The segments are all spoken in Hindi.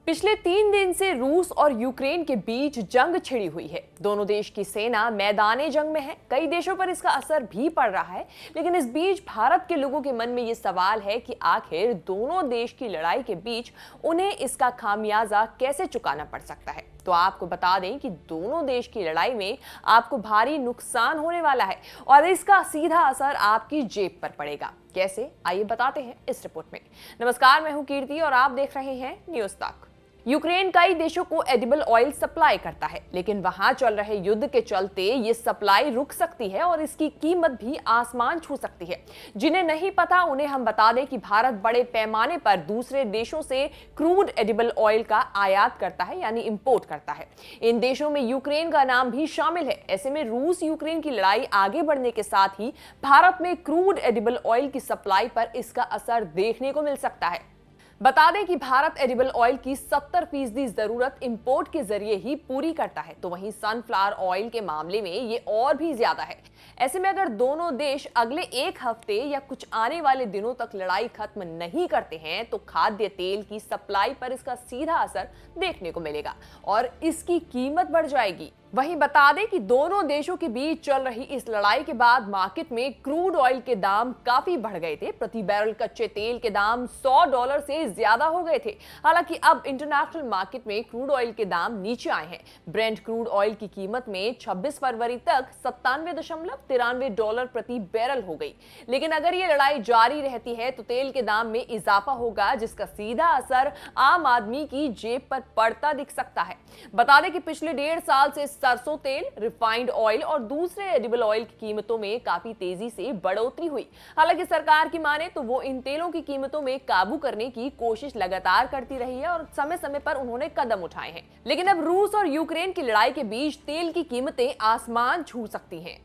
पिछले 3 दिन से रूस और यूक्रेन के बीच जंग छिड़ी हुई है। दोनों देश की सेना मैदाने जंग में है। कई देशों पर इसका असर भी पड़ रहा है, लेकिन इस बीच भारत के लोगों के मन में ये सवाल है कि आखिर दोनों देश की लड़ाई के बीच उन्हें इसका खामियाजा कैसे चुकाना पड़ सकता है। तो आपको बता दें कि दोनों देश की लड़ाई में आपको भारी नुकसान होने वाला है और इसका सीधा असर आपकी जेब पर पड़ेगा। कैसे, आइए बताते हैं इस रिपोर्ट में। नमस्कार, मैं हूं कीर्ति और आप देख रहे हैं न्यूज़ तक। यूक्रेन कई देशों को एडिबल ऑयल सप्लाई करता है, लेकिन वहां चल रहे युद्ध के चलते ये सप्लाई रुक सकती है और इसकी कीमत भी आसमान छू सकती है। जिन्हें नहीं पता उन्हें हम बता दें कि भारत बड़े पैमाने पर दूसरे देशों से क्रूड एडिबल ऑयल का आयात करता है, यानी इंपोर्ट करता है। इन देशों में यूक्रेन का नाम भी शामिल है। ऐसे में रूस यूक्रेन की लड़ाई आगे बढ़ने के साथ ही भारत में क्रूड एडिबल ऑयल की सप्लाई पर इसका असर देखने को मिल सकता है। बता दें कि भारत एडिबल ऑयल की 70% जरूरत इंपोर्ट के जरिए ही पूरी करता है, तो वहीं सनफ्लावर ऑयल के मामले में ये और भी ज्यादा है। ऐसे में अगर दोनों देश अगले एक हफ्ते या कुछ आने वाले दिनों तक लड़ाई खत्म नहीं करते हैं, तो खाद्य तेल की सप्लाई पर इसका सीधा असर देखने को मिलेगा और इसकी कीमत बढ़ जाएगी। वहीं बता दें कि दोनों देशों के बीच चल रही इस लड़ाई के बाद मार्केट में क्रूड ऑयल के दाम काफी बढ़ गए थे। प्रति बैरल कच्चे तेल के दाम $100 से ज्यादा हो गए थे। हालांकि अब इंटरनेशनल मार्केट में क्रूड ऑयल के दाम नीचे आए हैं। ब्रेंट क्रूड ऑयल की कीमत में 26 फरवरी तक $97.93 प्रति बैरल हो गई। लेकिन अगर ये लड़ाई जारी रहती है तो तेल के दाम में इजाफा होगा, जिसका सीधा असर आम आदमी की जेब पर पड़ता दिख सकता है। बता दें कि पिछले 1.5 साल से सरसों तेल, रिफाइंड ऑयल और दूसरे एडिबल ऑयल की कीमतों में काफी तेजी से बढ़ोतरी हुई। हालांकि सरकार की माने तो वो इन तेलों की कीमतों में काबू करने की कोशिश लगातार करती रही है और समय समय पर उन्होंने कदम उठाए हैं। लेकिन अब रूस और यूक्रेन की लड़ाई के बीच तेल की कीमतें आसमान छू सकती हैं।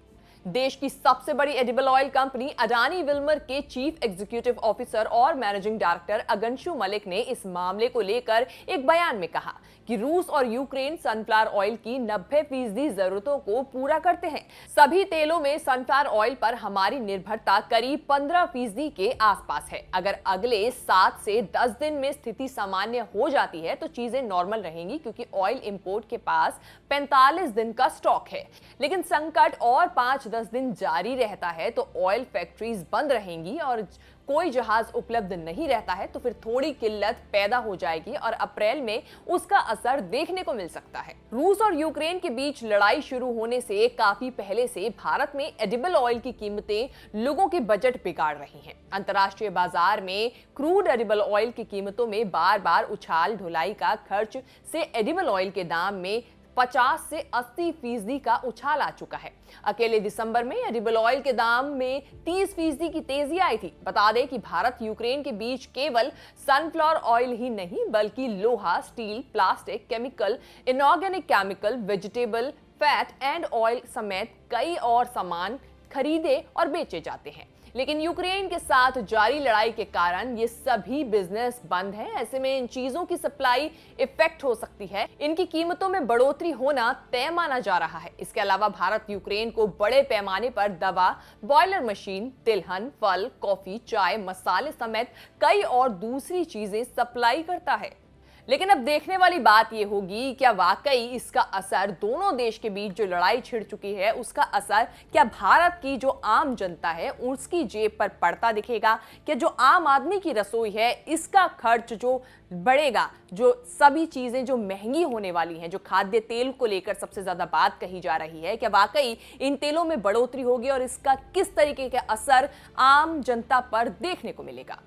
देश की सबसे बड़ी edible oil company Adani Wilmer के चीफ एग्जीक्यूटिव ऑफिसर और मैनेजिंग डायरेक्टर अगंशु मलिक ने इस मामले को लेकर एक बयान में कहा कि रूस और यूक्रेन सनफ्लावर ऑयल की 90% जरूरतों को पूरा करते हैं। सभी तेलों में सनफ्लावर ऑयल पर हमारी निर्भरता करीब 15% के आसपास है। अगर अगले 7 से 10 दिन में स्थिति सामान्य हो जाती है तो चीजें नॉर्मल रहेंगी, क्योंकि ऑयल इंपोर्ट के पास 45 दिन का स्टॉक है। लेकिन संकट और 5-10 दिन जारी रहता है तो ऑयल फैक्ट्रीज बंद रहेंगी और कोई जहाज उपलब्ध नहीं रहता है तो फिर थोड़ी किल्लत पैदा हो जाएगी और अप्रैल में उसका असर देखने को मिल सकता है। रूस और यूक्रेन के बीच लड़ाई शुरू होने से काफी पहले से भारत में एडिबल ऑयल की कीमतें लोगों के बजट बिगाड़ रही हैं। अंतर्राष्ट्रीय बाजार में क्रूड एडिबल ऑयल की कीमतों में बार बार उछाल ढुलाई का खर्च से एडिबल ऑयल के दाम में 50 से 80% का उछाल आ चुका है। अकेले दिसंबर में एडिबल ऑयल के दाम में 30% की तेजी आई थी। बता दें कि भारत यूक्रेन के बीच केवल सनफ्लावर ऑयल ही नहीं बल्कि लोहा, steel, plastic, chemical, inorganic chemical, vegetable fat and oil समेत कई और सामान खरीदे और बेचे जाते हैं। लेकिन यूक्रेन के साथ जारी लड़ाई के कारण ये सभी बिजनेस बंद है। ऐसे में इन चीजों की सप्लाई इफेक्ट हो सकती है। इनकी कीमतों में बढ़ोतरी होना तय माना जा रहा है। इसके अलावा भारत यूक्रेन को बड़े पैमाने पर दवा, बॉयलर मशीन, तिलहन, फल, कॉफी, चाय, मसाले समेत कई और दूसरी चीजें सप्लाई करता है। लेकिन अब देखने वाली बात यह होगी, क्या वाकई इसका असर दोनों देश के बीच जो लड़ाई छिड़ चुकी है उसका असर क्या भारत की जो आम जनता है उसकी जेब पर पड़ता दिखेगा? क्या जो आम आदमी की रसोई है इसका खर्च जो बढ़ेगा, जो सभी चीजें जो महंगी होने वाली हैं, जो खाद्य तेल को लेकर सबसे ज्यादा बात कही जा रही है, क्या वाकई इन तेलों में बढ़ोतरी होगी और इसका किस तरीके का असर आम जनता पर देखने को मिलेगा?